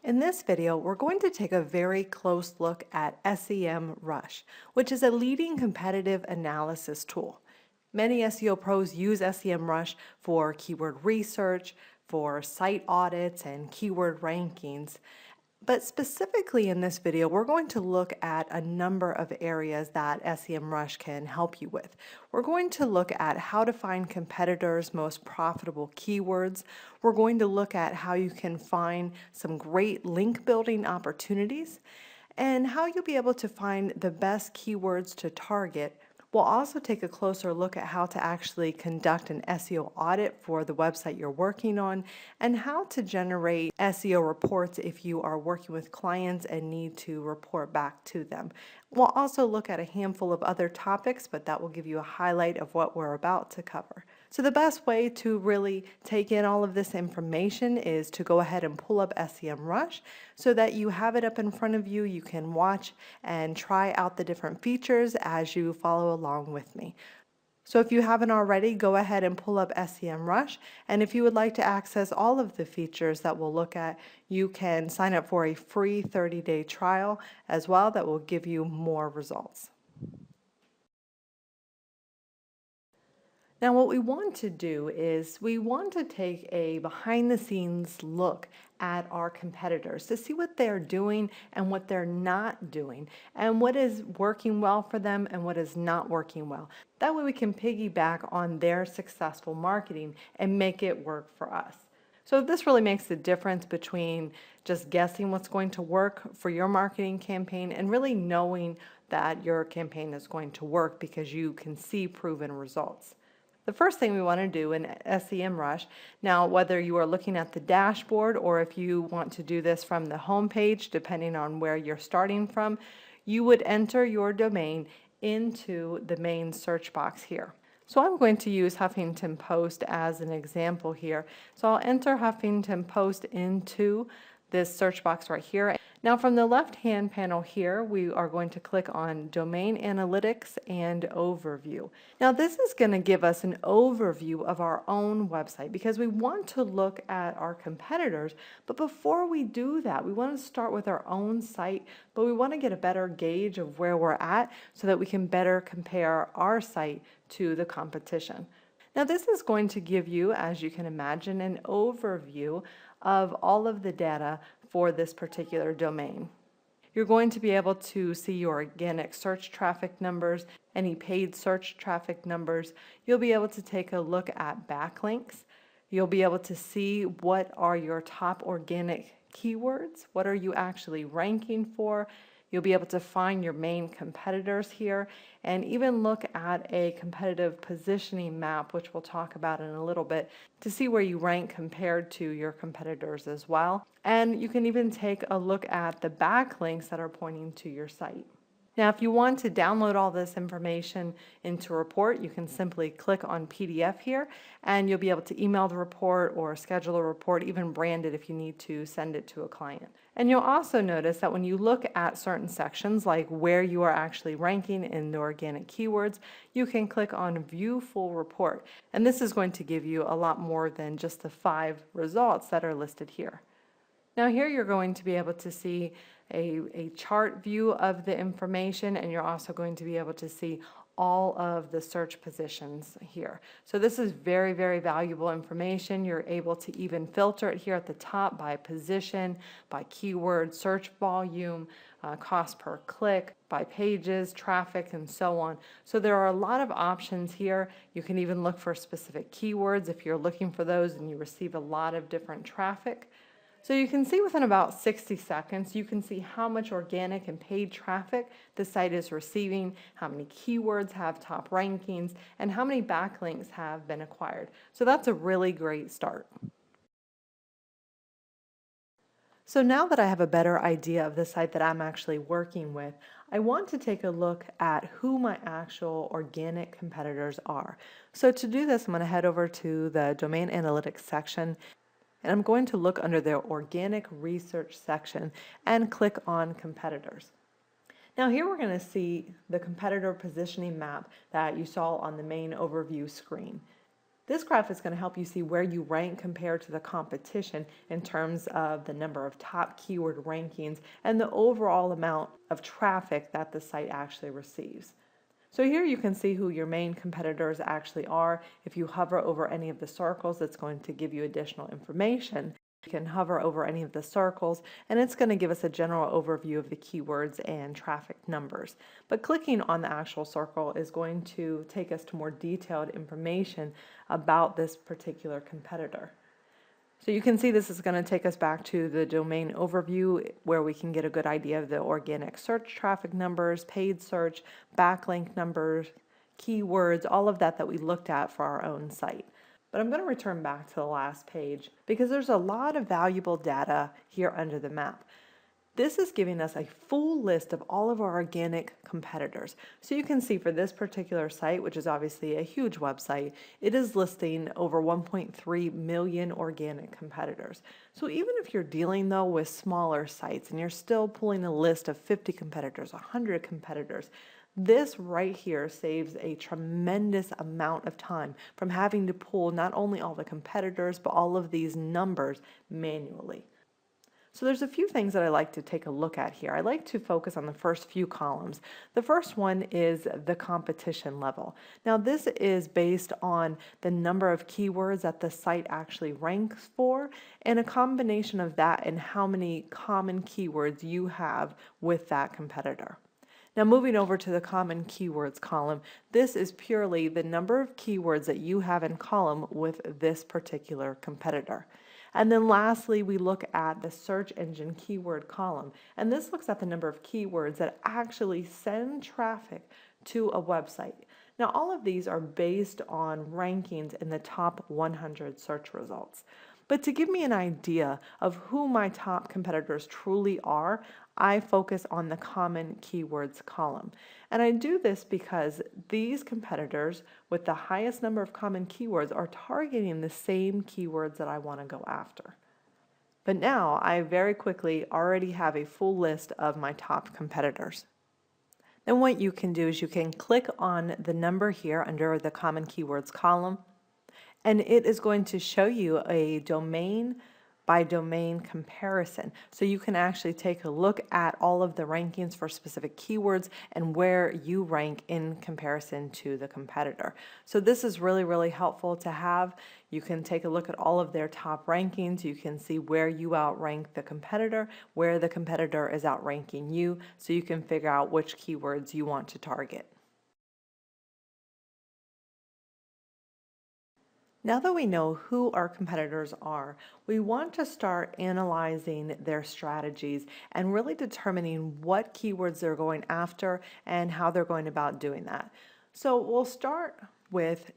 In this video, we're going to take a very close look at SEMrush, which is a leading competitive analysis tool. Many SEO pros use SEMrush for keyword research, for site audits, and keyword rankings. But specifically in this video, we're going to look at a number of areas that SEMrush can help you with. We're going to look at how to find competitors' most profitable keywords. We're going to look at how you can find some great link building opportunities and how you'll be able to find the best keywords to target. We'll also take a closer look at how to actually conduct an SEO audit for the website you're working on and how to generate SEO reports if you are working with clients and need to report back to them. We'll also look at a handful of other topics, but that will give you a highlight of what we're about to cover. So the best way to really take in all of this information is to go ahead and pull up SEMrush so that you have it up in front of you. You can watch and try out the different features as you follow along with me. So if you haven't already, go ahead and pull up SEMrush, and if you would like to access all of the features that we'll look at, you can sign up for a free 30-day trial as well that will give you more results. Now what we want to do is we want to take a behind-the-scenes look at our competitors to see what they're doing and what they're not doing and what is working well for them and what is not working well. That way we can piggyback on their successful marketing and make it work for us. So this really makes the difference between just guessing what's going to work for your marketing campaign and really knowing that your campaign is going to work because you can see proven results. The first thing we want to do in SEMrush, now whether you are looking at the dashboard or if you want to do this from the home page, depending on where you're starting from, you would enter your domain into the main search box here. So I'm going to use Huffington Post as an example here. So I'll enter Huffington Post into this search box right here. Now from the left-hand panel here, we are going to click on Domain Analytics and Overview. Now this is going to give us an overview of our own website because we want to look at our competitors, but before we do that, we want to start with our own site, but we want to get a better gauge of where we're at so that we can better compare our site to the competition. Now this is going to give you, as you can imagine, an overview of all of the data for this particular domain. You're going to be able to see your organic search traffic numbers, any paid search traffic numbers. You'll be able to take a look at backlinks. You'll be able to see what are your top organic keywords, what are you actually ranking for. You'll be able to find your main competitors here and even look at a competitive positioning map, which we'll talk about in a little bit, to see where you rank compared to your competitors as well. And you can even take a look at the backlinks that are pointing to your site. Now, if you want to download all this information into a report, you can simply click on PDF here and you'll be able to email the report or schedule a report, even brand it if you need to send it to a client. And you'll also notice that when you look at certain sections, like where you are actually ranking in the organic keywords, you can click on View Full Report. And this is going to give you a lot more than just the 5 results that are listed here. Now here you're going to be able to see a chart view of the information, and you're also going to be able to see all of the search positions here. So this is very, very valuable information. You're able to even filter it here at the top by position, by keyword, search volume, cost per click, by pages, traffic, and so on. So there are a lot of options here. You can even look for specific keywords if you're looking for those and you receive a lot of different traffic. So you can see within about 60 seconds, you can see how much organic and paid traffic the site is receiving, how many keywords have top rankings, and how many backlinks have been acquired. So that's a really great start. So now that I have a better idea of the site that I'm actually working with, I want to take a look at who my actual organic competitors are. So to do this, I'm going to head over to the Domain Analytics section. And I'm going to look under the Organic Research section and click on Competitors. Now here we're going to see the competitor positioning map that you saw on the main overview screen. This graph is going to help you see where you rank compared to the competition in terms of the number of top keyword rankings and the overall amount of traffic that the site actually receives. So here you can see who your main competitors actually are. If you hover over any of the circles, it's going to give you additional information. You can hover over any of the circles and it's going to give us a general overview of the keywords and traffic numbers. But clicking on the actual circle is going to take us to more detailed information about this particular competitor. So you can see this is going to take us back to the domain overview where we can get a good idea of the organic search traffic numbers, paid search, backlink numbers, keywords, all of that we looked at for our own site. But I'm going to return back to the last page because there's a lot of valuable data here under the map. This is giving us a full list of all of our organic competitors. So you can see for this particular site, which is obviously a huge website, it is listing over 1.3 million organic competitors. So even if you're dealing though with smaller sites and you're still pulling a list of 50 competitors, 100 competitors, this right here saves a tremendous amount of time from having to pull not only all the competitors, but all of these numbers manually. So there's a few things that I like to take a look at here. I like to focus on the first few columns. The first one is the competition level. Now this is based on the number of keywords that the site actually ranks for and a combination of that and how many common keywords you have with that competitor. Now moving over to the common keywords column, this is purely the number of keywords that you have in column with this particular competitor. And then lastly, we look at the search engine keyword column. And this looks at the number of keywords that actually send traffic to a website. Now, all of these are based on rankings in the top 100 search results. But to give me an idea of who my top competitors truly are, I focus on the common keywords column. And I do this because these competitors with the highest number of common keywords are targeting the same keywords that I want to go after. But now I very quickly already have a full list of my top competitors. Then what you can do is you can click on the number here under the common keywords column, and it is going to show you a domain by domain comparison. So you can actually take a look at all of the rankings for specific keywords and where you rank in comparison to the competitor. So this is really, really helpful to have. You can take a look at all of their top rankings. You can see where you outrank the competitor, where the competitor is outranking you, so you can figure out which keywords you want to target. Now that we know who our competitors are, we want to start analyzing their strategies and really determining what keywords they're going after and how they're going about doing that. So we'll start with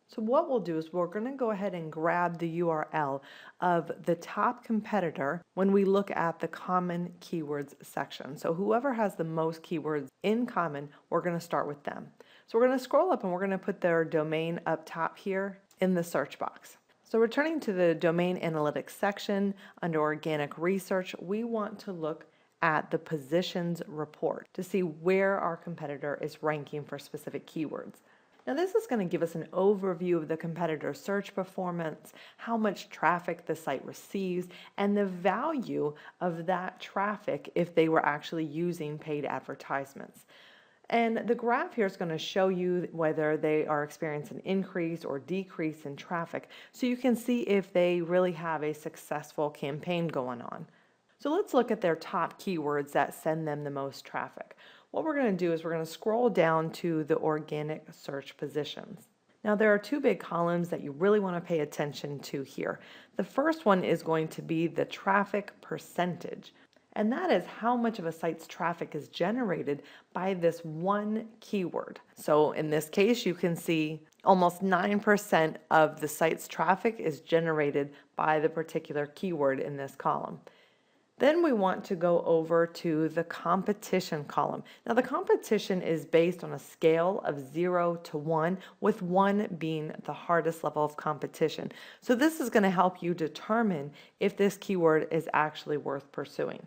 so what we'll do is we're going to go ahead and grab the URL of the top competitor when we look at the common keywords section. So whoever has the most keywords in common, we're going to start with them. So we're going to scroll up and we're going to put their domain up top here in the search box. So returning to the domain analytics section under organic research, we want to look at the positions report to see where our competitor is ranking for specific keywords. Now this is going to give us an overview of the competitor's search performance, how much traffic the site receives, and the value of that traffic if they were actually using paid advertisements. And the graph here is going to show you whether they are experiencing an increase or decrease in traffic, so you can see if they really have a successful campaign going on. So let's look at their top keywords that send them the most traffic. What we're going to do is we're going to scroll down to the organic search positions. Now there are two big columns that you really want to pay attention to here. The first one is going to be the traffic percentage. And that is how much of a site's traffic is generated by this one keyword. So in this case, you can see almost 9% of the site's traffic is generated by the particular keyword in this column. Then we want to go over to the competition column. Now the competition is based on a scale of 0 to 1, with 1 being the hardest level of competition. So this is going to help you determine if this keyword is actually worth pursuing.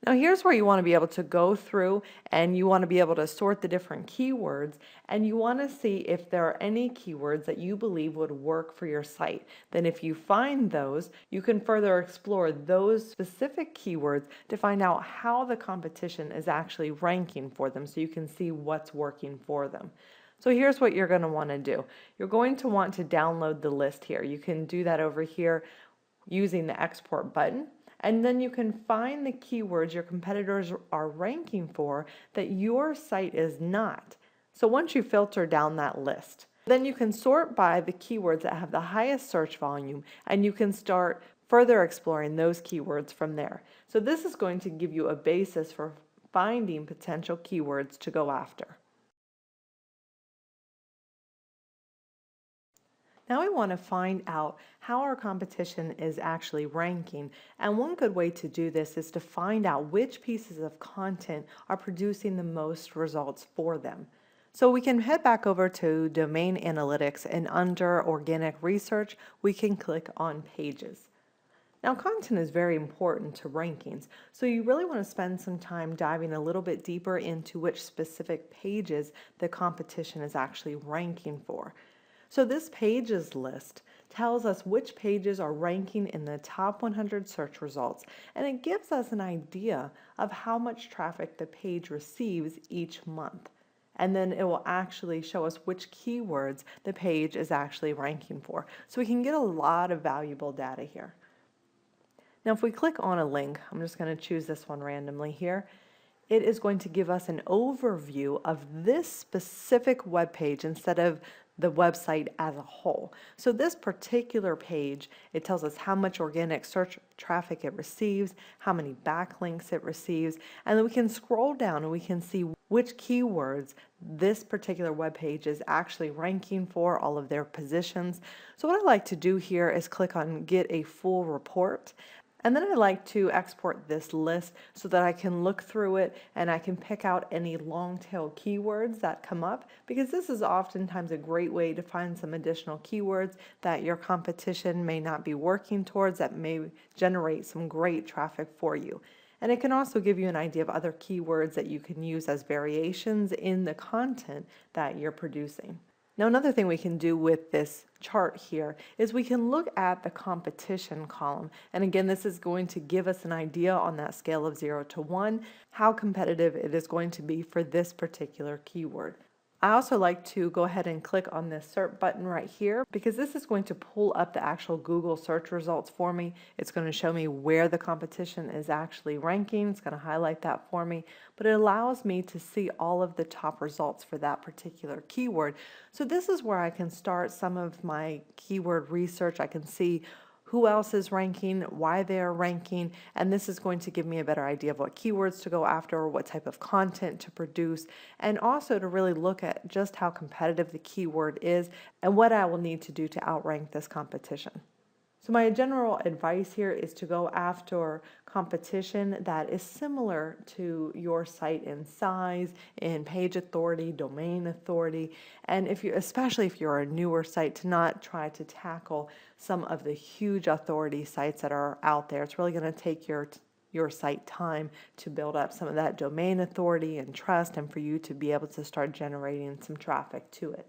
Now here's where you want to be able to go through and you want to be able to sort the different keywords, and you want to see if there are any keywords that you believe would work for your site. Then if you find those, you can further explore those specific keywords to find out how the competition is actually ranking for them so you can see what's working for them. So here's what you're going to want to do. You're going to want to download the list here. You can do that over here using the export button. And then you can find the keywords your competitors are ranking for that your site is not. So once you filter down that list, then you can sort by the keywords that have the highest search volume, and you can start further exploring those keywords from there. So this is going to give you a basis for finding potential keywords to go after. Now we want to find out how our competition is actually ranking, and one good way to do this is to find out which pieces of content are producing the most results for them. So we can head back over to Domain Analytics, and under Organic Research we can click on Pages. Now content is very important to rankings, so you really want to spend some time diving a little bit deeper into which specific pages the competition is actually ranking for. So this pages list tells us which pages are ranking in the top 100 search results, and it gives us an idea of how much traffic the page receives each month. And then it will actually show us which keywords the page is actually ranking for. So we can get a lot of valuable data here. Now if we click on a link, I'm just going to choose this one randomly here, it is going to give us an overview of this specific web page instead of the website as a whole. So this particular page, it tells us how much organic search traffic it receives, how many backlinks it receives, and then we can scroll down and we can see which keywords this particular web page is actually ranking for, all of their positions. So what I like to do here is click on Get a Full Report. And then I like to export this list so that I can look through it and I can pick out any long tail keywords that come up, because this is oftentimes a great way to find some additional keywords that your competition may not be working towards that may generate some great traffic for you. And it can also give you an idea of other keywords that you can use as variations in the content that you're producing. Now another thing we can do with this chart here is we can look at the competition column, and again this is going to give us an idea on that scale of 0 to 1 how competitive it is going to be for this particular keyword. I also like to go ahead and click on this SERP button right here, because this is going to pull up the actual Google search results for me. It's going to show me where the competition is actually ranking. It's going to highlight that for me, but it allows me to see all of the top results for that particular keyword. So this is where I can start some of my keyword research. I can see who else is ranking, why they are ranking, and this is going to give me a better idea of what keywords to go after, what type of content to produce, and also to really look at just how competitive the keyword is and what I will need to do to outrank this competition. So my general advice here is to go after competition that is similar to your site in size, in page authority, domain authority, and especially if you're a newer site, to not try to tackle some of the huge authority sites that are out there. It's really going to take your site time to build up some of that domain authority and trust, and for you to be able to start generating some traffic to it.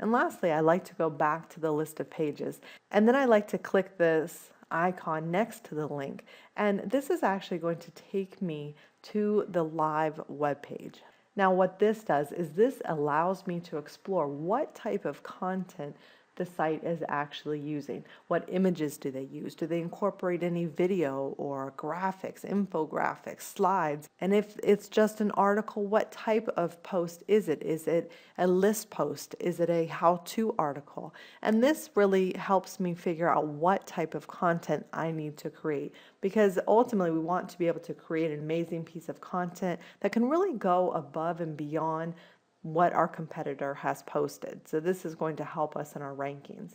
And lastly, I like to go back to the list of pages, and then I like to click this icon next to the link, and this is actually going to take me to the live web page. Now what this does is this allows me to explore what type of content the site is actually using. What images do they use? Do they incorporate any video or graphics, infographics, slides? And if it's just an article, what type of post is it? Is it a list post? Is it a how-to article? And this really helps me figure out what type of content I need to create, because ultimately we want to be able to create an amazing piece of content that can really go above and beyond what our competitor has posted. So this is going to help us in our rankings.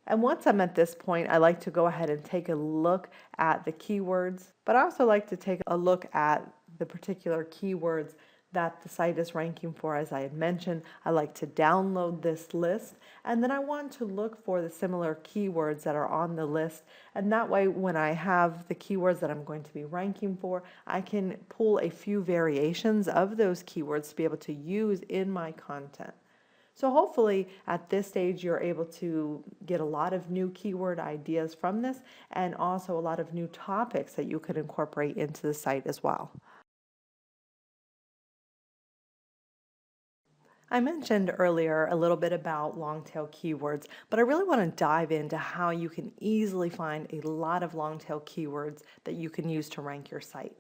And once I'm at this point, I like to go ahead and take a look at the keywords, but I also like to take a look at the particular keywords that the site is ranking for. As I had mentioned, I like to download this list, and then I want to look for the similar keywords that are on the list, and that way when I have the keywords that I'm going to be ranking for, I can pull a few variations of those keywords to be able to use in my content. So hopefully at this stage you're able to get a lot of new keyword ideas from this, and also a lot of new topics that you could incorporate into the site as well. I mentioned earlier a little bit about long tail keywords, but I really want to dive into how you can easily find a lot of long tail keywords that you can use to rank your site.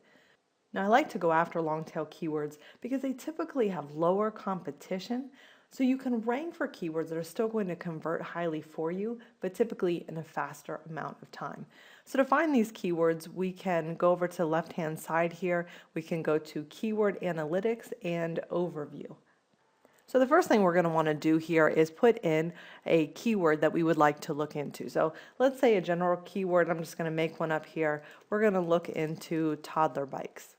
Now, I like to go after long tail keywords because they typically have lower competition, so you can rank for keywords that are still going to convert highly for you, but typically in a faster amount of time. So to find these keywords, we can go over to the left-hand side here. We can go to Keyword Analytics and Overview. So the first thing we're going to want to do here is put in a keyword that we would like to look into. So let's say a general keyword. I'm just going to make one up here. We're going to look into toddler bikes.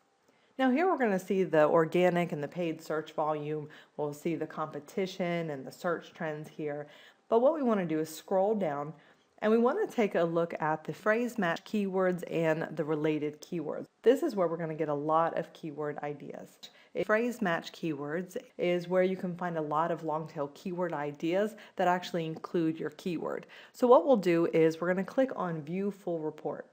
Now here we're going to see the organic and the paid search volume. We'll see the competition and the search trends here. But what we want to do is scroll down, and we want to take a look at the phrase match keywords and the related keywords. This is where we're going to get a lot of keyword ideas. Phrase match keywords is where you can find a lot of long tail keyword ideas that actually include your keyword. So what we'll do is we're going to click on View Full Report.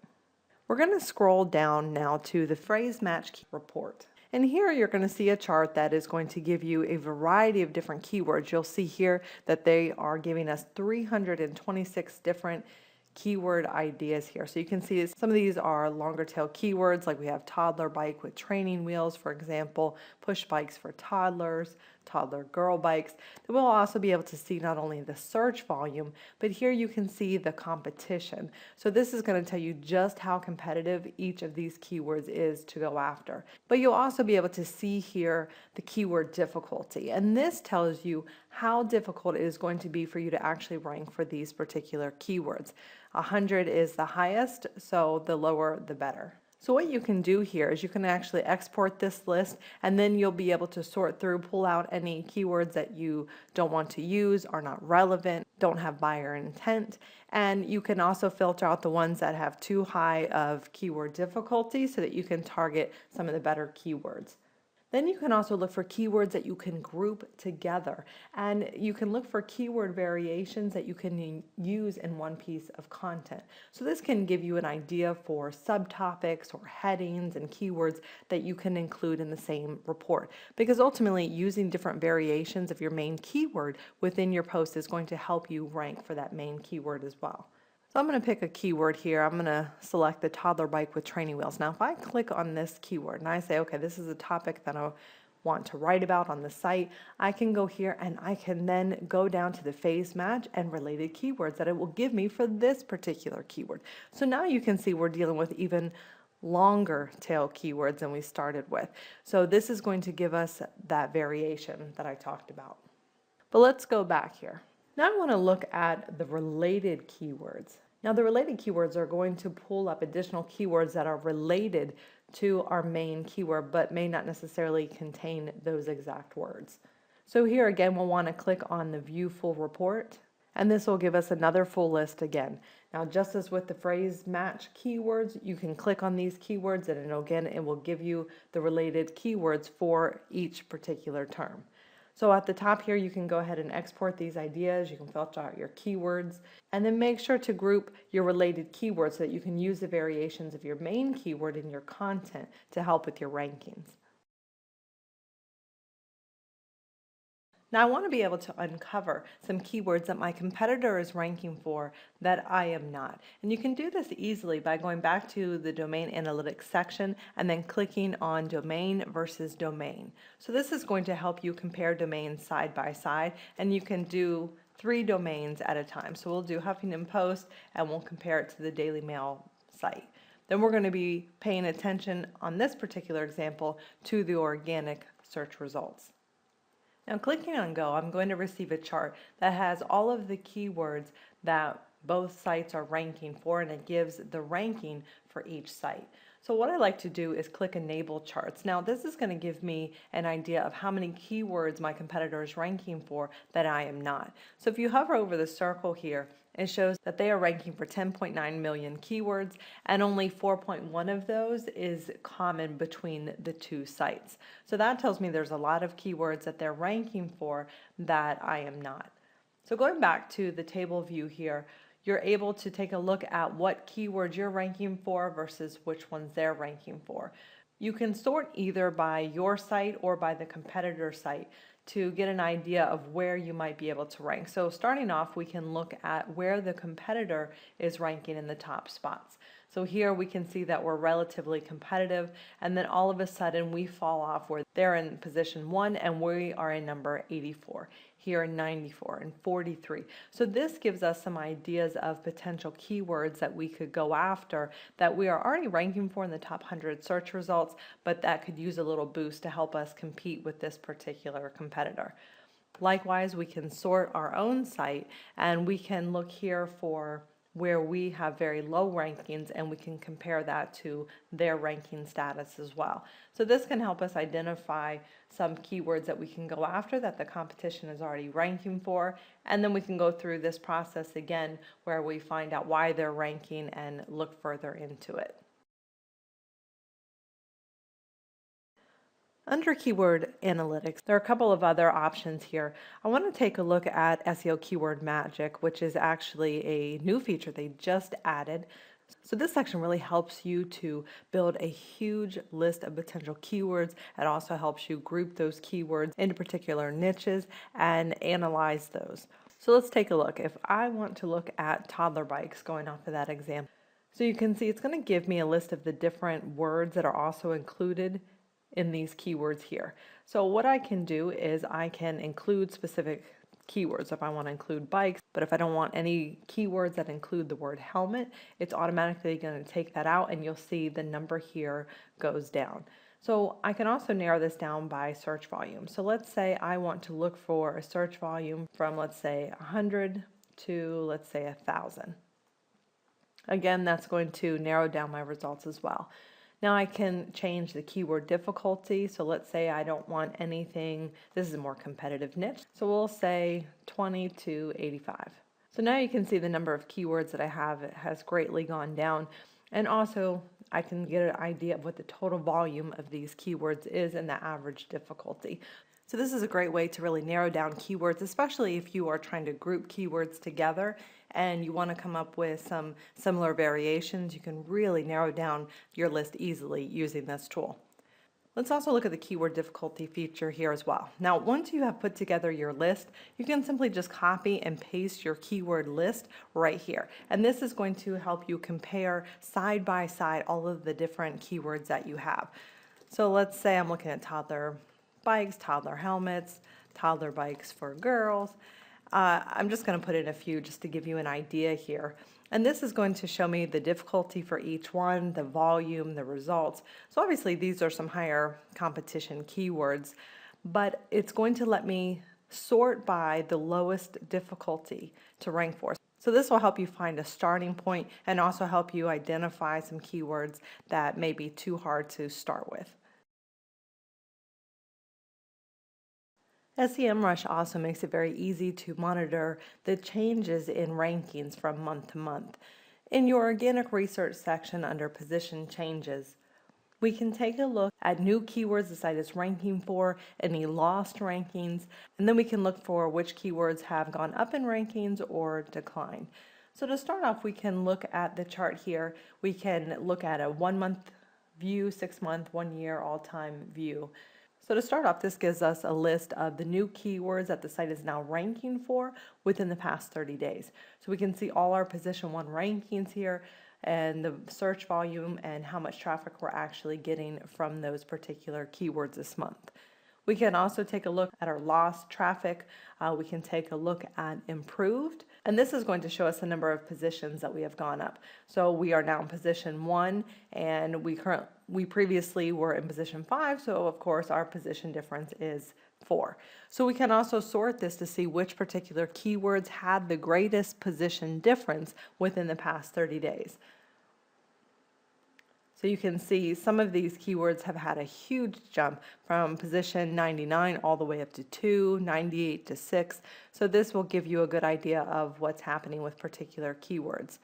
We're going to scroll down now to the phrase match report. And here you're going to see a chart that is going to give you a variety of different keywords. You'll see here that they are giving us 326 different keyword ideas here. So you can see some of these are longer tail keywords, like we have toddler bike with training wheels, for example, push bikes for toddlers, toddler girl bikes. Then we'll also be able to see not only the search volume, but here you can see the competition. So this is going to tell you just how competitive each of these keywords is to go after. But you'll also be able to see here the keyword difficulty, and this tells you how difficult it is going to be for you to actually rank for these particular keywords. 100 is the highest, so the lower the better. So what you can do here is you can actually export this list, and then you'll be able to sort through, pull out any keywords that you don't want to use, are not relevant, don't have buyer intent, and you can also filter out the ones that have too high of keyword difficulty so that you can target some of the better keywords. Then you can also look for keywords that you can group together, and you can look for keyword variations that you can use in one piece of content. So this can give you an idea for subtopics or headings and keywords that you can include in the same report, because ultimately using different variations of your main keyword within your post is going to help you rank for that main keyword as well. So I'm going to pick a keyword here. I'm going to select the toddler bike with training wheels. Now if I click on this keyword and I say, okay, this is a topic that I want to write about on the site, I can go here and I can then go down to the phrase match and related keywords that it will give me for this particular keyword. So now you can see we're dealing with even longer tail keywords than we started with. So this is going to give us that variation that I talked about. But let's go back here. Now I want to look at the related keywords. Now the related keywords are going to pull up additional keywords that are related to our main keyword but may not necessarily contain those exact words. So here again we'll want to click on the View Full Report, and this will give us another full list again. Now just as with the phrase match keywords, you can click on these keywords and again it will give you the related keywords for each particular term. So at the top here, you can go ahead and export these ideas. You can filter out your keywords, and then make sure to group your related keywords so that you can use the variations of your main keyword in your content to help with your rankings. Now I want to be able to uncover some keywords that my competitor is ranking for that I am not. And you can do this easily by going back to the domain analytics section and then clicking on domain versus domain. So this is going to help you compare domains side by side, and you can do 3 domains at a time. So we'll do Huffington Post and we'll compare it to the Daily Mail site. Then we're going to be paying attention on this particular example to the organic search results. Now clicking on Go, I'm going to receive a chart that has all of the keywords that both sites are ranking for, and it gives the ranking for each site. So what I like to do is click Enable Charts. Now this is going to give me an idea of how many keywords my competitor is ranking for that I am not. So if you hover over the circle here, it shows that they are ranking for 10.9 million keywords, and only 4.1 of those is common between the two sites. So that tells me there's a lot of keywords that they're ranking for that I am not. So going back to the table view here, you're able to take a look at what keywords you're ranking for versus which ones they're ranking for. You can sort either by your site or by the competitor site to get an idea of where you might be able to rank. So starting off, we can look at where the competitor is ranking in the top spots. So here we can see that we're relatively competitive, and then all of a sudden we fall off where they're in position 1 and we are in number 84. Here in 94 and 43. So this gives us some ideas of potential keywords that we could go after that we are already ranking for in the top 100 search results, but that could use a little boost to help us compete with this particular competitor. Likewise, we can sort our own site and we can look here for where we have very low rankings, and we can compare that to their ranking status as well. So this can help us identify some keywords that we can go after that the competition is already ranking for, and then we can go through this process again where we find out why they're ranking and look further into it. Under Keyword Analytics, there are a couple of other options here. I want to take a look at SEO Keyword Magic, which is actually a new feature they just added. So this section really helps you to build a huge list of potential keywords. It also helps you group those keywords into particular niches and analyze those. So let's take a look. If I want to look at toddler bikes, going off of that example, so you can see it's going to give me a list of the different words that are also included in these keywords here. So what I can do is I can include specific keywords if I want to include bikes, but if I don't want any keywords that include the word helmet, it's automatically going to take that out, and you'll see the number here goes down. So I can also narrow this down by search volume. So let's say I want to look for a search volume from, let's say, 100 to, let's say, 1,000. Again, that's going to narrow down my results as well. Now I can change the keyword difficulty. So let's say I don't want anything, this is a more competitive niche. So we'll say 20 to 85. So now you can see the number of keywords that I have has greatly gone down. And also I can get an idea of what the total volume of these keywords is and the average difficulty. So this is a great way to really narrow down keywords, especially if you are trying to group keywords together and you want to come up with some similar variations. You can really narrow down your list easily using this tool. Let's also look at the keyword difficulty feature here as well. Now, once you have put together your list, you can simply just copy and paste your keyword list right here. And this is going to help you compare side by side all of the different keywords that you have. So let's say I'm looking at toddler bikes, toddler helmets, toddler bikes for girls. I'm just going to put in a few just to give you an idea here. And this is going to show me the difficulty for each one, the volume, the results. So obviously these are some higher competition keywords, but it's going to let me sort by the lowest difficulty to rank for. So this will help you find a starting point and also help you identify some keywords that may be too hard to start with. SEMrush also makes it very easy to monitor the changes in rankings from month to month. In your organic research section under position changes, we can take a look at new keywords the site is ranking for, any lost rankings, and then we can look for which keywords have gone up in rankings or declined. So to start off, we can look at the chart here. We can look at a 1 month view, 6 month, 1 year, all-time view. So to start off, this gives us a list of the new keywords that the site is now ranking for within the past 30 days. So we can see all our position 1 rankings here and the search volume and how much traffic we're actually getting from those particular keywords this month. We can also take a look at our lost traffic. We can take a look at improved, and this is going to show us the number of positions that we have gone up. So we are now in position 1, and we previously were in position 5, so of course our position difference is 4. So we can also sort this to see which particular keywords had the greatest position difference within the past 30 days. So you can see some of these keywords have had a huge jump from position 99 all the way up to 2, 98 to 6. So this will give you a good idea of what's happening with particular keywords.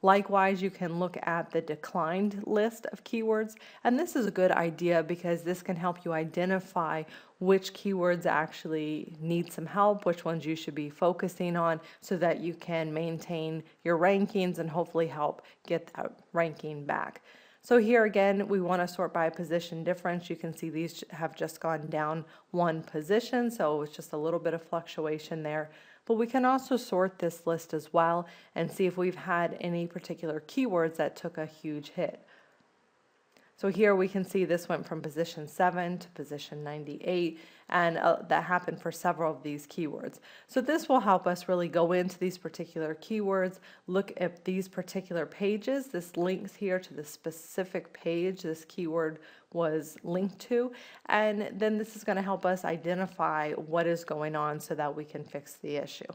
Likewise, you can look at the declined list of keywords, and this is a good idea because this can help you identify which keywords actually need some help, which ones you should be focusing on so that you can maintain your rankings and hopefully help get that ranking back. So here again, we want to sort by position difference. You can see these have just gone down one position, so it's just a little bit of fluctuation there. But we can also sort this list as well and see if we've had any particular keywords that took a huge hit. So here we can see this went from position 7 to position 98, and that happened for several of these keywords. So this will help us really go into these particular keywords, look at these particular pages. This links here to the specific page this keyword was linked to, and then this is going to help us identify what is going on so that we can fix the issue.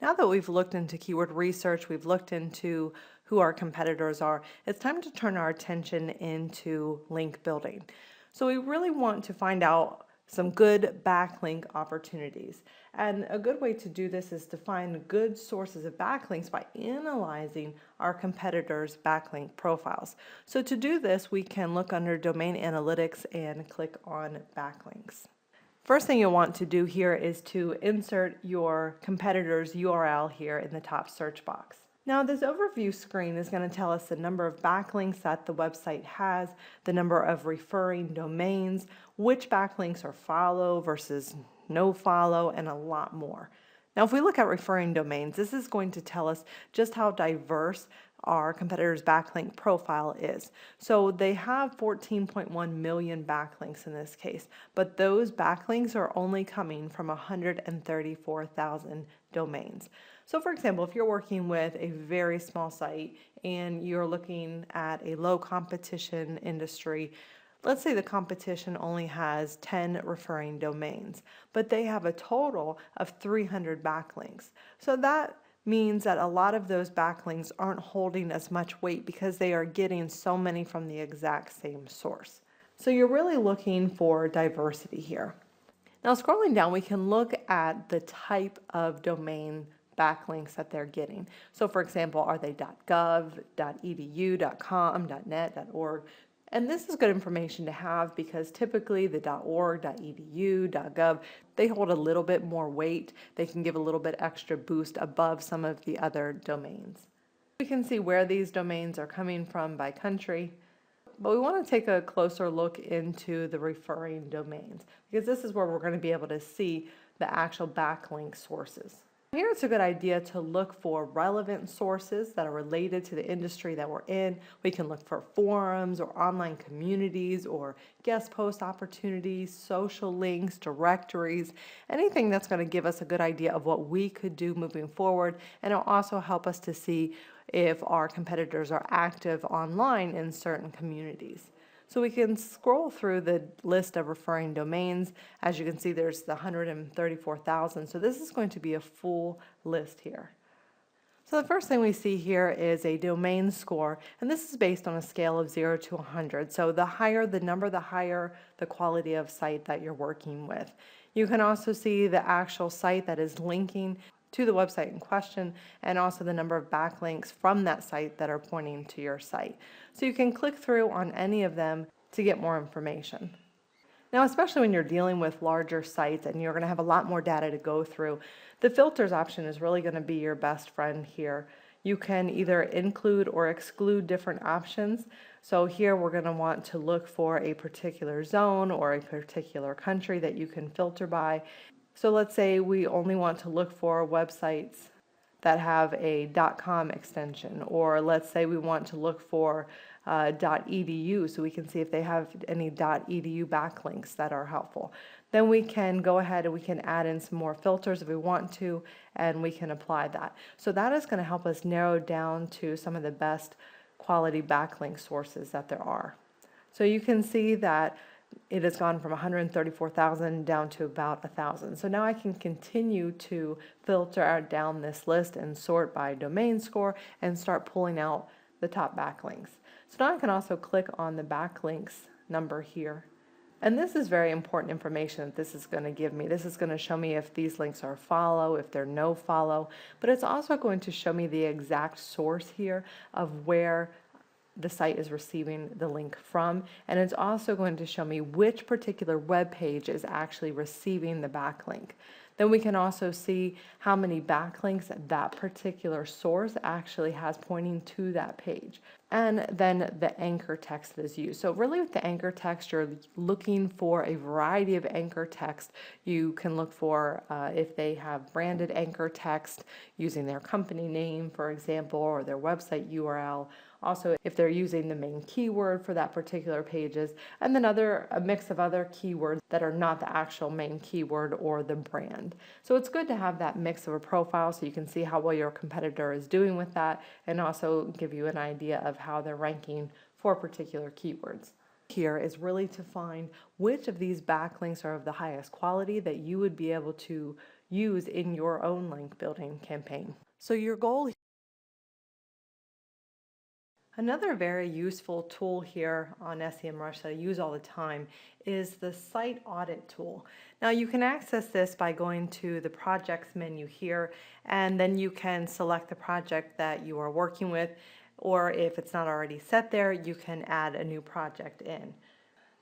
Now that we've looked into keyword research, we've looked into who our competitors are, it's time to turn our attention into link building. So we really want to find out some good backlink opportunities. And a good way to do this is to find good sources of backlinks by analyzing our competitors' backlink profiles. So to do this, we can look under Domain Analytics and click on Backlinks. First thing you'll want to do here is to insert your competitor's URL here in the top search box. Now this overview screen is going to tell us the number of backlinks that the website has, the number of referring domains, which backlinks are follow versus no follow, and a lot more. Now if we look at referring domains, this is going to tell us just how diverse our competitor's backlink profile is. So they have 14.1 million backlinks in this case, but those backlinks are only coming from 134,000 domains. So for example, if you're working with a very small site and you're looking at a low competition industry, let's say the competition only has 10 referring domains, but they have a total of 300 backlinks. So that means that a lot of those backlinks aren't holding as much weight because they are getting so many from the exact same source. So you're really looking for diversity here. Now scrolling down, we can look at the type of domain backlinks that they're getting. So for example, are they .gov, .edu, .com, .net, .org? And this is good information to have because typically the .org, .edu, .gov, they hold a little bit more weight. They can give a little bit extra boost above some of the other domains. We can see where these domains are coming from by country, but we want to take a closer look into the referring domains because this is where we're going to be able to see the actual backlink sources. Here it's a good idea to look for relevant sources that are related to the industry that we're in. We can look for forums or online communities or guest post opportunities, social links, directories, anything that's going to give us a good idea of what we could do moving forward, and it'll also help us to see if our competitors are active online in certain communities. So we can scroll through the list of referring domains. As you can see, there's the 134,000. So this is going to be a full list here. So the first thing we see here is a domain score, and this is based on a scale of 0 to 100. So the higher the number, the higher the quality of site that you're working with. You can also see the actual site that is linking to the website in question, and also the number of backlinks from that site that are pointing to your site. So you can click through on any of them to get more information. Now, especially when you're dealing with larger sites and you're going to have a lot more data to go through, the filters option is really going to be your best friend here. You can either include or exclude different options. So here we're going to want to look for a particular zone or a particular country that you can filter by. So let's say we only want to look for websites that have a .com extension, or let's say we want to look for .edu so we can see if they have any .edu backlinks that are helpful. Then we can go ahead and we can add in some more filters if we want to, and we can apply that. So that is going to help us narrow down to some of the best quality backlink sources that there are. So you can see that it has gone from 134,000 down to about 1,000. So now I can continue to filter down this list and sort by domain score and start pulling out the top backlinks. So now I can also click on the backlinks number here. And this is very important information that this is going to give me. This is going to show me if these links are follow, if they're no follow, but it's also going to show me the exact source here of where the site is receiving the link from, and it's also going to show me which particular web page is actually receiving the backlink. Then we can also see how many backlinks that particular source actually has pointing to that page. And then the anchor text that is used. So really with the anchor text, you're looking for a variety of anchor text. You can look for if they have branded anchor text using their company name, for example, or their website URL. Also, if they're using the main keyword for that particular pages, and then a mix of other keywords that are not the actual main keyword or the brand. So it's good to have that mix of a profile so you can see how well your competitor is doing with that, and also give you an idea of how they're ranking for particular keywords. Here is really to find which of these backlinks are of the highest quality that you would be able to use in your own link building campaign. So your goal. Another very useful tool here on SEMrush that I use all the time is the site audit tool. Now you can access this by going to the projects menu here, and then you can select the project that you are working with, or if it's not already set there, you can add a new project in.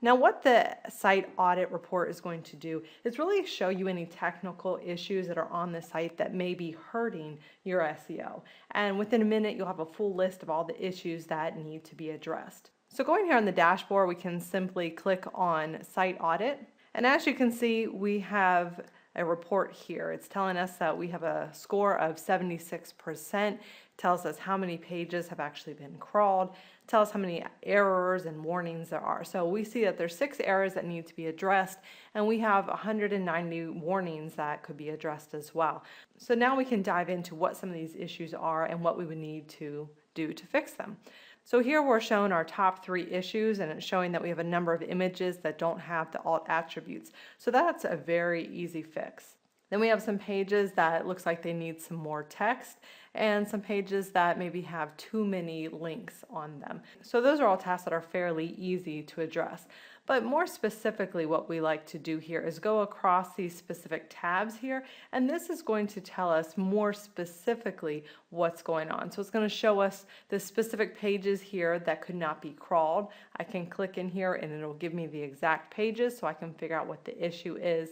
Now what the site audit report is going to do is really show you any technical issues that are on the site that may be hurting your SEO. And within a minute, you'll have a full list of all the issues that need to be addressed. So going here on the dashboard, we can simply click on site audit. And as you can see, we have a report here. It's telling us that we have a score of 76%. Tells us how many pages have actually been crawled, tells how many errors and warnings there are. So we see that there's 6 errors that need to be addressed, and we have 190 warnings that could be addressed as well. So now we can dive into what some of these issues are and what we would need to do to fix them. So here we're showing our top 3 issues, and it's showing that we have a number of images that don't have the alt attributes. So that's a very easy fix. Then we have some pages that looks like they need some more text, and some pages that maybe have too many links on them. So those are all tasks that are fairly easy to address. But more specifically, what we like to do here is go across these specific tabs here, and this is going to tell us more specifically what's going on. So it's going to show us the specific pages here that could not be crawled. I can click in here and it'll give me the exact pages so I can figure out what the issue is.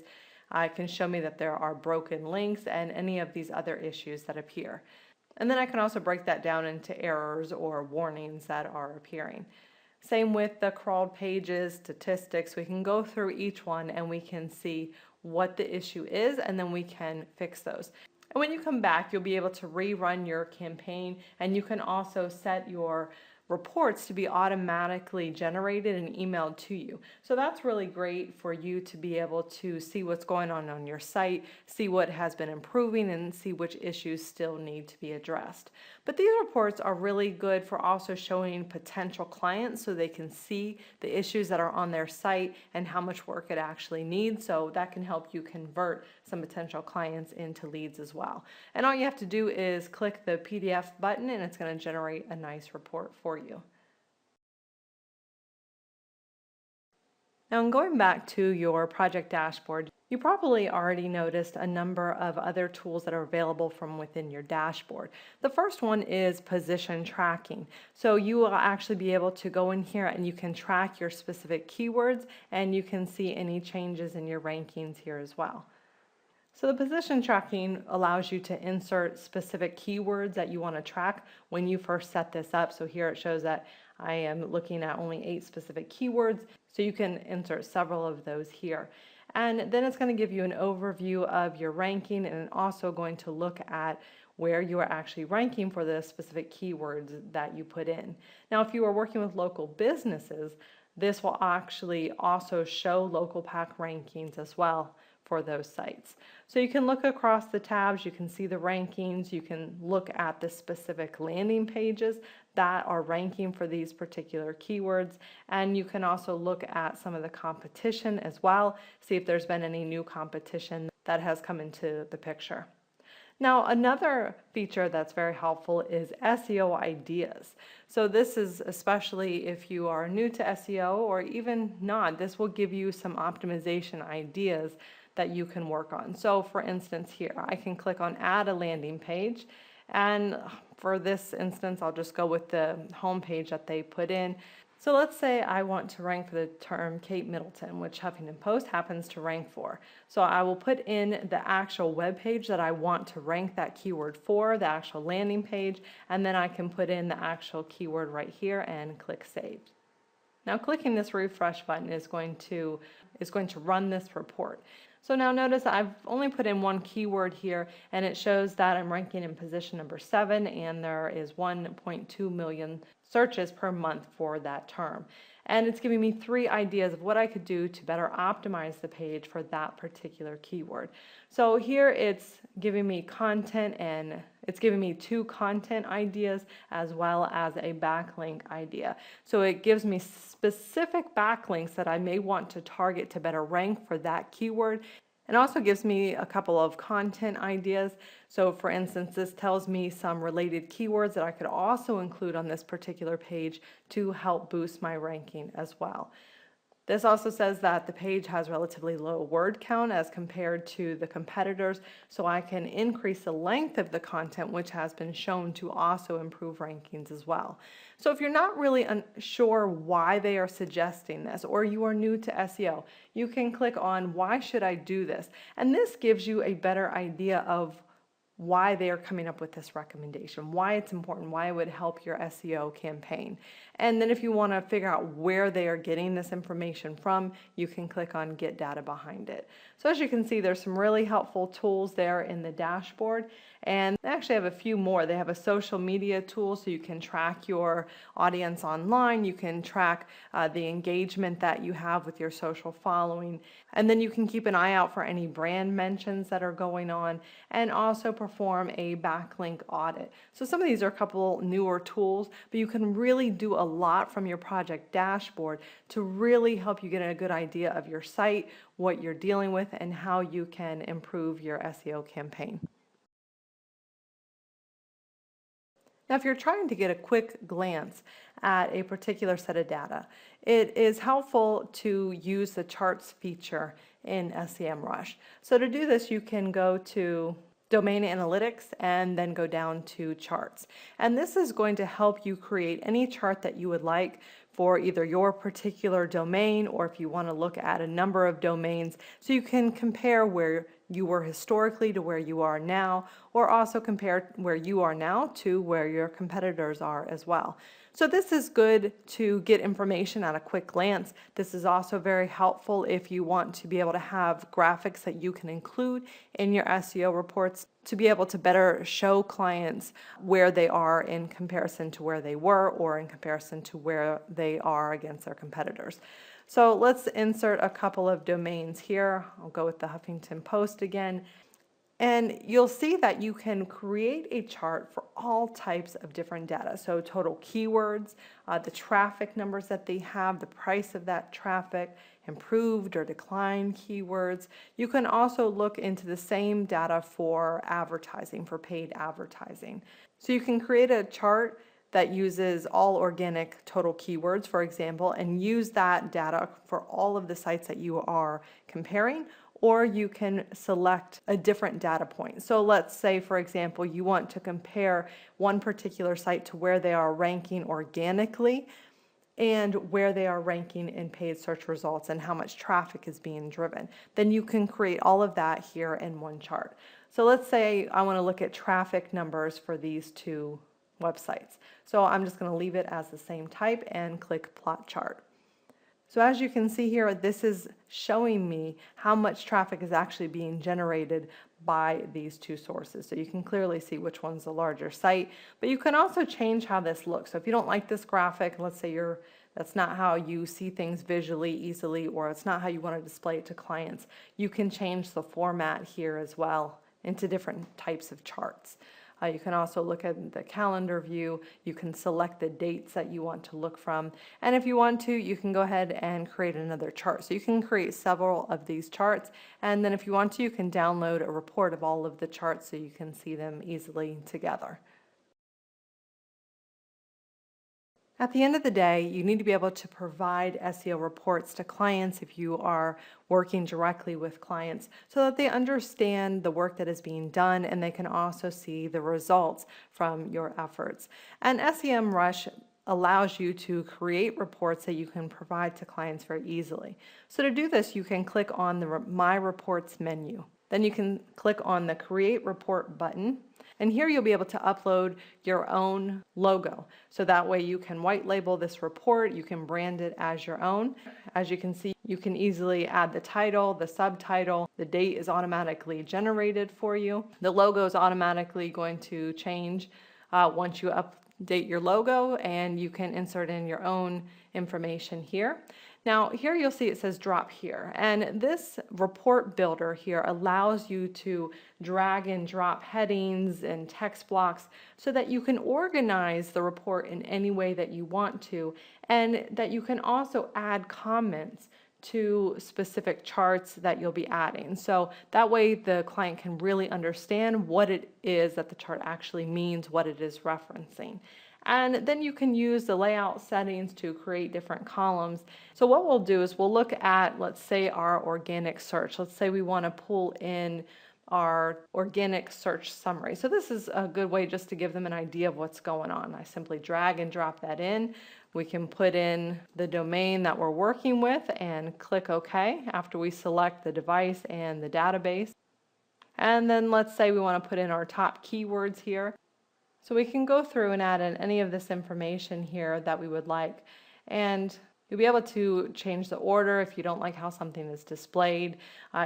It can show me that there are broken links and any of these other issues that appear. And then I can also break that down into errors or warnings that are appearing. Same with the crawled pages, statistics. We can go through each one and we can see what the issue is, and then we can fix those. And when you come back, you'll be able to rerun your campaign, and you can also set your reports to be automatically generated and emailed to you. So that's really great for you to be able to see what's going on your site, see what has been improving, and see which issues still need to be addressed. But these reports are really good for also showing potential clients so they can see the issues that are on their site and how much work it actually needs. So that can help you convert some potential clients into leads as well. And all you have to do is click the PDF button, and it's going to generate a nice report for you. Now, in going back to your project dashboard, you probably already noticed a number of other tools that are available from within your dashboard. The first one is position tracking. So you will actually be able to go in here and you can track your specific keywords, and you can see any changes in your rankings here as well. So the position tracking allows you to insert specific keywords that you want to track when you first set this up. So here it shows that I am looking at only 8 specific keywords, so you can insert several of those here. And then it's going to give you an overview of your ranking, and also going to look at where you are actually ranking for the specific keywords that you put in. Now, if you are working with local businesses, this will actually also show local pack rankings as well for those sites. So you can look across the tabs, you can see the rankings, you can look at the specific landing pages that are ranking for these particular keywords, and you can also look at some of the competition as well, see if there's been any new competition that has come into the picture. Now, another feature that's very helpful is SEO ideas. So this is especially if you are new to SEO or even not, this will give you some optimization ideas that you can work on. So for instance here, I can click on add a landing page, and for this instance, I'll just go with the home page that they put in. So let's say I want to rank for the term Kate Middleton, which Huffington Post happens to rank for. So I will put in the actual web page that I want to rank that keyword for, the actual landing page, and then I can put in the actual keyword right here and click Save. Now clicking this refresh button is going to run this report. So now notice I've only put in one keyword here, and it shows that I'm ranking in position number 7, and there is 1.2 million searches per month for that term. And it's giving me 3 ideas of what I could do to better optimize the page for that particular keyword. So here it's giving me content, and it's giving me 2 content ideas as well as a backlink idea. So it gives me specific backlinks that I may want to target to better rank for that keyword. It also gives me a couple of content ideas. So for instance, this tells me some related keywords that I could also include on this particular page to help boost my ranking as well. This also says that the page has relatively low word count as compared to the competitors, so I can increase the length of the content, which has been shown to also improve rankings as well. So if you're not really sure why they are suggesting this, or you are new to SEO, you can click on why should I do this? And this gives you a better idea of why they are coming up with this recommendation, why it's important, why it would help your SEO campaign. And then if you want to figure out where they are getting this information from, you can click on Get Data Behind it. So as you can see, there's some really helpful tools there in the dashboard, and they actually have a few more. They have a social media tool so you can track your audience online, you can track the engagement that you have with your social following, and then you can keep an eye out for any brand mentions that are going on, and also perform a backlink audit. So some of these are a couple newer tools, but you can really do a lot from your project dashboard to really help you get a good idea of your site, what you're dealing with, and how you can improve your SEO campaign. Now, if you're trying to get a quick glance at a particular set of data, it is helpful to use the charts feature in SEMrush. So to do this, you can go to Domain Analytics and then go down to Charts. And this is going to help you create any chart that you would like for either your particular domain, or if you want to look at a number of domains, so you can compare where you were historically to where you are now, or also compare where you are now to where your competitors are as well. So this is good to get information at a quick glance. This is also very helpful if you want to be able to have graphics that you can include in your SEO reports to be able to better show clients where they are in comparison to where they were, or in comparison to where they are against their competitors. So let's insert a couple of domains here. I'll go with the Huffington Post again. And you'll see that you can create a chart for all types of different data. So total keywords, the traffic numbers that they have, the price of that traffic, improved or declined keywords. You can also look into the same data for advertising, for paid advertising. So you can create a chart that uses all organic total keywords, for example, and use that data for all of the sites that you are comparing, or you can select a different data point. So let's say, for example, you want to compare one particular site to where they are ranking organically and where they are ranking in paid search results and how much traffic is being driven. Then you can create all of that here in one chart. So let's say I want to look at traffic numbers for these 2 websites. So I'm just going to leave it as the same type and click Plot Chart. So as you can see here, this is showing me how much traffic is actually being generated by these 2 sources. So you can clearly see which one's the larger site, but you can also change how this looks. So if you don't like this graphic, let's say you're that's not how you see things visually easily, or it's not how you want to display it to clients, you can change the format here as well into different types of charts. You can also look at the calendar view. You can select the dates that you want to look from. And if you want to, you can go ahead and create another chart. So you can create several of these charts. And then if you want to, you can download a report of all of the charts so you can see them easily together. At the end of the day, you need to be able to provide SEO reports to clients if you are working directly with clients so that they understand the work that is being done and they can also see the results from your efforts. And SEMrush allows you to create reports that you can provide to clients very easily. So to do this, you can click on the My Reports menu. Then you can click on the Create Report button. And here you'll be able to upload your own logo. So that way you can white label this report, you can brand it as your own. As you can see, you can easily add the title, the subtitle, the date is automatically generated for you. The logo is automatically going to change once you update your logo, and you can insert in your own information here. Now here you'll see it says drop here, and this report builder here allows you to drag and drop headings and text blocks so that you can organize the report in any way that you want to, and that you can also add comments to specific charts that you'll be adding. So that way the client can really understand what it is that the chart actually means, what it is referencing. And then you can use the layout settings to create different columns. So what we'll do is we'll look at, let's say, our organic search. Let's say we want to pull in our organic search summary. So this is a good way just to give them an idea of what's going on. I simply drag and drop that in. We can put in the domain that we're working with and click OK after we select the device and the database. And then let's say we want to put in our top keywords here. So we can go through and add in any of this information here that we would like. And you'll be able to change the order if you don't like how something is displayed.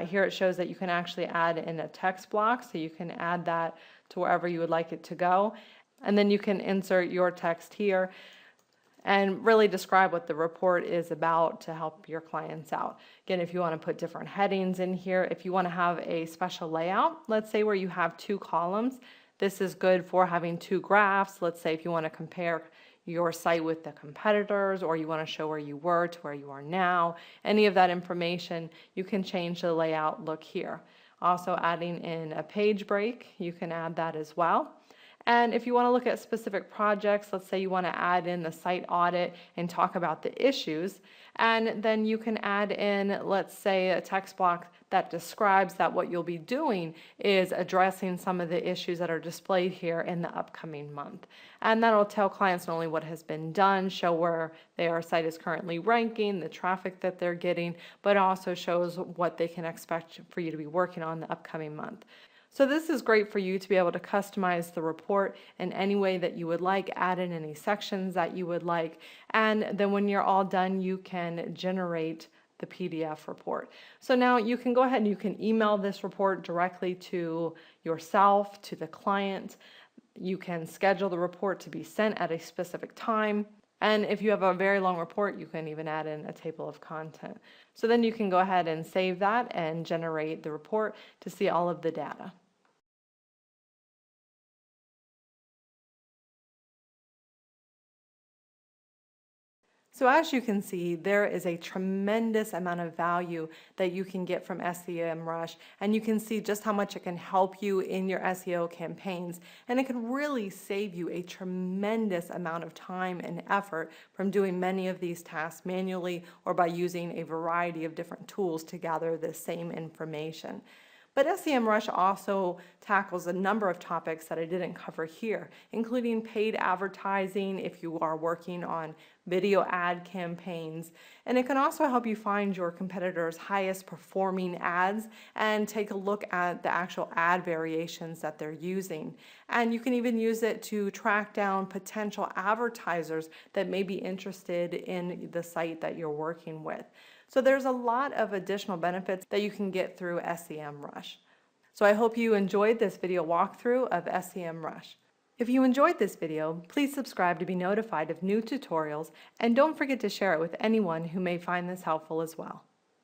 Here it shows that you can actually add in a text block, so you can add that to wherever you would like it to go. And then you can insert your text here and really describe what the report is about to help your clients out. Again, if you want to put different headings in here, if you want to have a special layout, let's say where you have 2 columns, this is good for having 2 graphs. Let's say if you want to compare your site with the competitors, or you want to show where you were to where you are now, any of that information, you can change the layout look here. Also adding in a page break, you can add that as well. And if you want to look at specific projects, let's say you want to add in the site audit and talk about the issues, and then you can add in, let's say, a text block that describes that what you'll be doing is addressing some of the issues that are displayed here in the upcoming month. And that'll tell clients not only what has been done, show where their site is currently ranking, the traffic that they're getting, but also shows what they can expect for you to be working on the upcoming month. So this is great for you to be able to customize the report in any way that you would like, add in any sections that you would like, and then when you're all done, you can generate the PDF report. So now you can go ahead and you can email this report directly to yourself, to the client. You can schedule the report to be sent at a specific time. And if you have a very long report, you can even add in a table of content. So then you can go ahead and save that and generate the report to see all of the data. So as you can see, there is a tremendous amount of value that you can get from SEMrush, and you can see just how much it can help you in your SEO campaigns, and it can really save you a tremendous amount of time and effort from doing many of these tasks manually or by using a variety of different tools to gather the same information. But SEMrush also tackles a number of topics that I didn't cover here, including paid advertising if you are working on video ad campaigns. And it can also help you find your competitors' highest performing ads and take a look at the actual ad variations that they're using. And you can even use it to track down potential advertisers that may be interested in the site that you're working with. So there's a lot of additional benefits that you can get through SEMrush. So I hope you enjoyed this video walkthrough of SEMrush. If you enjoyed this video, please subscribe to be notified of new tutorials, and don't forget to share it with anyone who may find this helpful as well.